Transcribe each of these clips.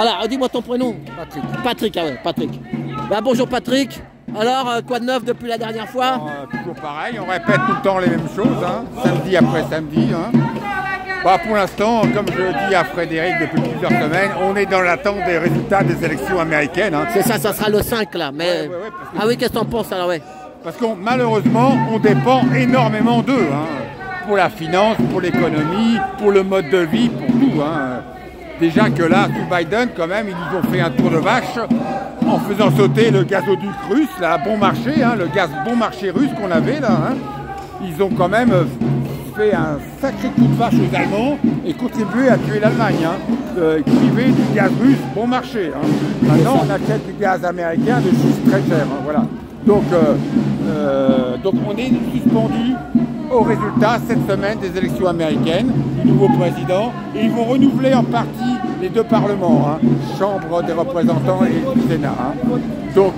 Voilà, dis-moi ton prénom. Patrick. Patrick, ah ouais, Patrick. Bah, bonjour Patrick. Alors, quoi de neuf depuis la dernière fois? Toujours pareil, on répète tout le temps les mêmes choses, hein, samedi après samedi. Hein. Bah, pour l'instant, comme je le dis à Frédéric depuis plusieurs semaines, on est dans l'attente des résultats des élections américaines. Hein. C'est ça, ça sera le 5 là. Mais... Ouais, ah oui, qu'est-ce que t'en penses alors? Ouais. Parce que malheureusement, on dépend énormément d'eux. Hein, pour la finance, pour l'économie, pour le mode de vie, pour tout. Hein. Déjà que là, sous Biden, quand même, ils nous ont fait un tour de vache en faisant sauter le gazoduc russe, là, à bon marché, hein, le gaz bon marché russe qu'on avait là. Hein. Ils ont quand même fait un sacré coup de vache aux Allemands et contribué à tuer l'Allemagne. Hein, privé du gaz russe bon marché. Hein. Maintenant, on achète du gaz américain de schiste très cher. Hein, voilà. Donc on est suspendu au résultat cette semaine des élections américaines, du nouveau président, et ils vont renouveler en partie les deux parlements, hein, Chambre des représentants et du Sénat. Hein. Donc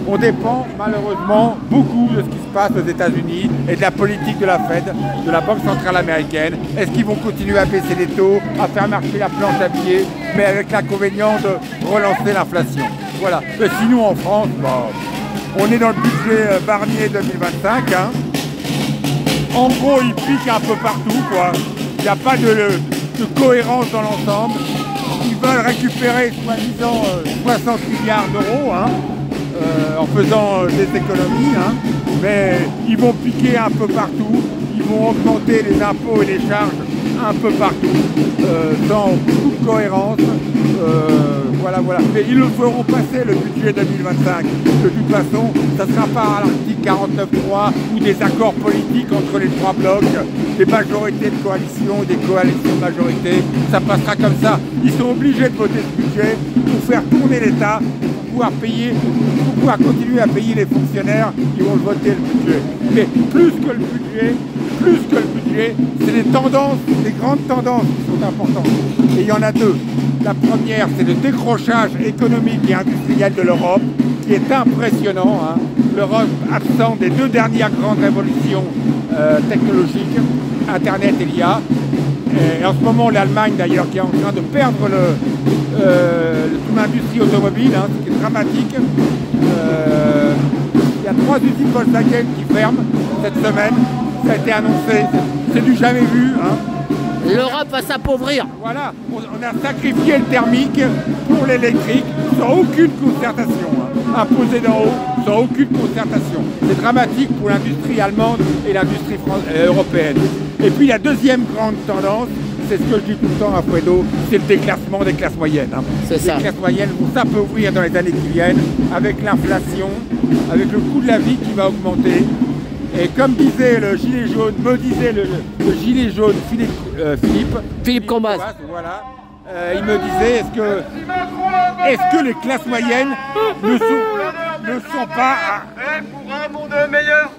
on dépend malheureusement beaucoup de ce qui se passe aux États-Unis et de la politique de la Fed, de la Banque centrale américaine. Est-ce qu'ils vont continuer à baisser les taux, à faire marcher la planche à billets, mais avec l'inconvénient de relancer l'inflation. Voilà. Mais sinon en France, bah, on est dans le budget Barnier 2025. Hein. En gros, il pique un peu partout, quoi. Il n'y a pas de cohérence dans l'ensemble. Ils veulent récupérer, soi-disant, 60 milliards d'euros, hein, en faisant des économies, hein. Mais ils vont piquer un peu partout. Ils vont augmenter les impôts et les charges un peu partout, sans beaucoup de cohérence. Voilà. Mais ils le feront passer le budget 2025. De toute façon, ça ne sera pas à l'article 49.3 ou des accords politiques entre les trois blocs, des majorités de coalition, des coalitions de majorité. Ça passera comme ça. Ils sont obligés de voter ce budget pour faire tourner l'État, pour pouvoir continuer à payer les fonctionnaires qui vont voter le budget. Mais plus que le budget, c'est les tendances, les grandes tendances qui sont importantes. Et il y en a deux. La première, c'est le décrochage économique et industriel de l'Europe, qui est impressionnant. Hein. L'Europe absente des deux dernières grandes révolutions technologiques, Internet et l'IA. Et en ce moment, l'Allemagne, d'ailleurs, qui est en train de perdre l'industrie automobile, hein, ce qui est dramatique. Il y a 3 usines Volkswagen qui ferment cette semaine. Ça a été annoncé, c'est du jamais vu. Hein. L'Europe va s'appauvrir. Voilà, on a sacrifié le thermique pour l'électrique sans aucune concertation. Hein. Imposé d'en haut sans aucune concertation. C'est dramatique pour l'industrie allemande et l'industrie européenne. Et puis la deuxième grande tendance, c'est ce que je dis tout le temps à Fredo, c'est le déclassement des classes moyennes. Hein. C'est ça. Les classes moyennes vont s'appauvrir dans les années qui viennent avec l'inflation, avec le coût de la vie qui va augmenter. Et comme disait le gilet jaune, le gilet jaune Philippe Combas, voilà, il me disait est-ce que les classes moyennes ne sont pas pour un monde meilleur.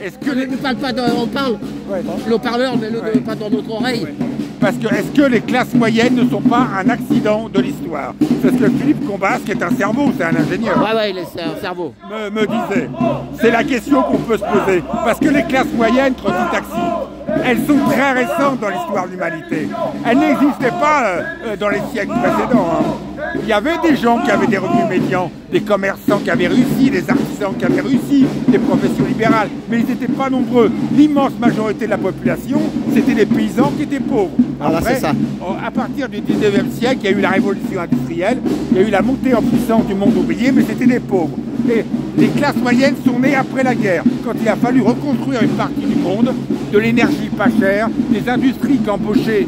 Est-ce que ne parle pas, on parle, ouais, le parleur, mais pas dans notre oreille. Ouais. Parce que est-ce que les classes moyennes ne sont pas un accident de l'histoire? Parce que Philippe Combas, qui est un cerveau, c'est un ingénieur, Ouais, il est un cerveau. me disait, c'est la question qu'on peut se poser. Parce que les classes moyennes, trottis-taxi, elles sont très récentes dans l'histoire de l'humanité. Elles n'existaient pas dans les siècles précédents. Hein. Il y avait des gens qui avaient des revenus médians, des commerçants qui avaient réussi, des artisans qui avaient réussi, des professions libérales, mais ils n'étaient pas nombreux. L'immense majorité de la population, c'était des paysans qui étaient pauvres. Voilà, Après, c'est ça. à partir du 19e siècle, il y a eu la révolution industrielle, il y a eu la montée en puissance du monde ouvrier, mais c'était des pauvres. Et les classes moyennes sont nées après la guerre, quand il a fallu reconstruire une partie du monde, de l'énergie pas chère, des industries qui embauchaient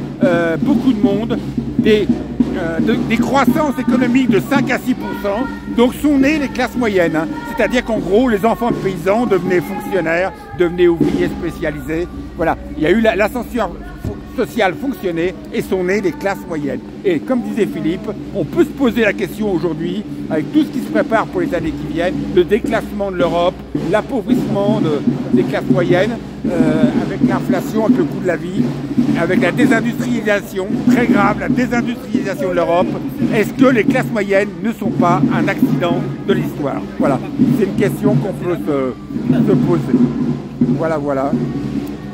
beaucoup de monde, des croissances économiques de 5 à 6%, donc sont nées les classes moyennes. Hein. C'est-à-dire qu'en gros, les enfants de paysans devenaient fonctionnaires, devenaient ouvriers spécialisés. Voilà, il y a eu l'ascension sociale fonctionnait et sont nées les classes moyennes. Et comme disait Philippe, on peut se poser la question aujourd'hui, avec tout ce qui se prépare pour les années qui viennent, le déclassement de l'Europe, l'appauvrissement des classes moyennes, avec l'inflation, avec le coût de la vie, avec la désindustrialisation, très grave, la désindustrialisation de l'Europe. Est-ce que les classes moyennes ne sont pas un accident de l'histoire? Voilà, c'est une question qu'on peut se poser. Voilà.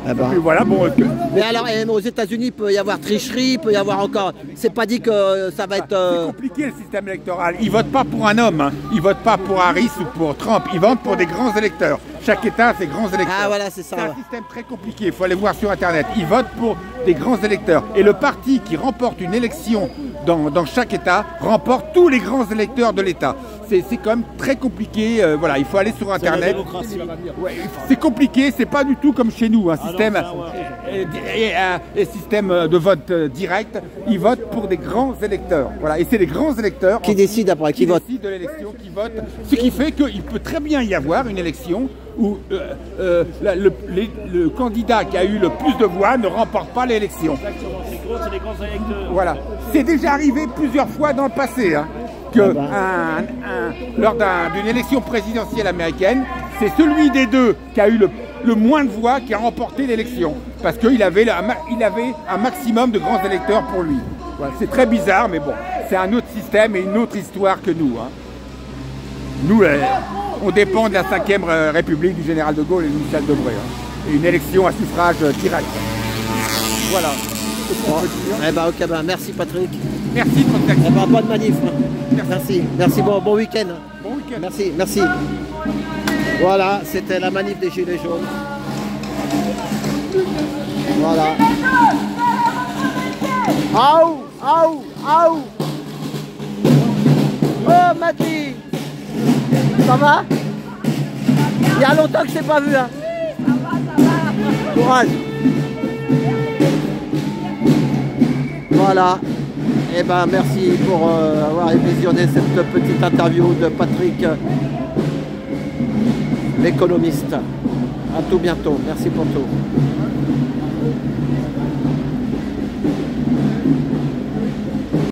Eh ben. Et puis voilà, bon. Mais alors, aux États-Unis, il peut y avoir tricherie, il peut y avoir encore. C'est pas dit que ça va être. C'est compliqué le système électoral. Ils votent pas pour un homme, hein. Ils votent pas pour Harris ou pour Trump. Ils votent pour des grands électeurs. Chaque État a ses grands électeurs. Ah voilà, c'est ça. C'est Ouais. un système très compliqué. Il faut aller voir sur Internet. Ils votent pour des grands électeurs. Et le parti qui remporte une élection dans chaque État remporte tous les grands électeurs de l'État. C'est quand même très compliqué. Voilà, il faut aller sur Internet. Ouais, c'est compliqué. C'est pas du tout comme chez nous, un système, un système de vote direct. Ils votent pour des grands électeurs. Voilà, et c'est les grands électeurs Qui décident après, qui votent. décident de l'élection, qui votent. Ce qui fait qu'il peut très bien y avoir une élection où le candidat qui a eu le plus de voix ne remporte pas l'élection. C'est les grands électeurs. Voilà. C'est déjà arrivé plusieurs fois dans le passé, hein, que lors d'une élection présidentielle américaine, c'est celui des deux qui a eu le moins de voix qui a remporté l'élection. Parce qu'il avait un maximum de grands électeurs pour lui. Voilà. C'est très bizarre, mais bon, c'est un autre système et une autre histoire que nous. Hein. Nous, on dépend de la 5e République du général de Gaulle et de Michel Debré. Hein. Et une élection à suffrage direct. Voilà. Bon. Eh ben, ok, ben, merci Patrick. Merci de votre Eh ben, bonne manif. Merci. Merci, bon week-end. Bon week-end. Merci, merci. Voilà, c'était la manif des Gilets jaunes. Voilà. Aou, aou, aou. Oh, Mati. Ça va? Il y a longtemps que je t'ai pas vu, hein. Courage. Voilà. Eh ben, merci pour avoir visionné cette petite interview de Patrick, l'économiste. À tout bientôt. Merci pour tout.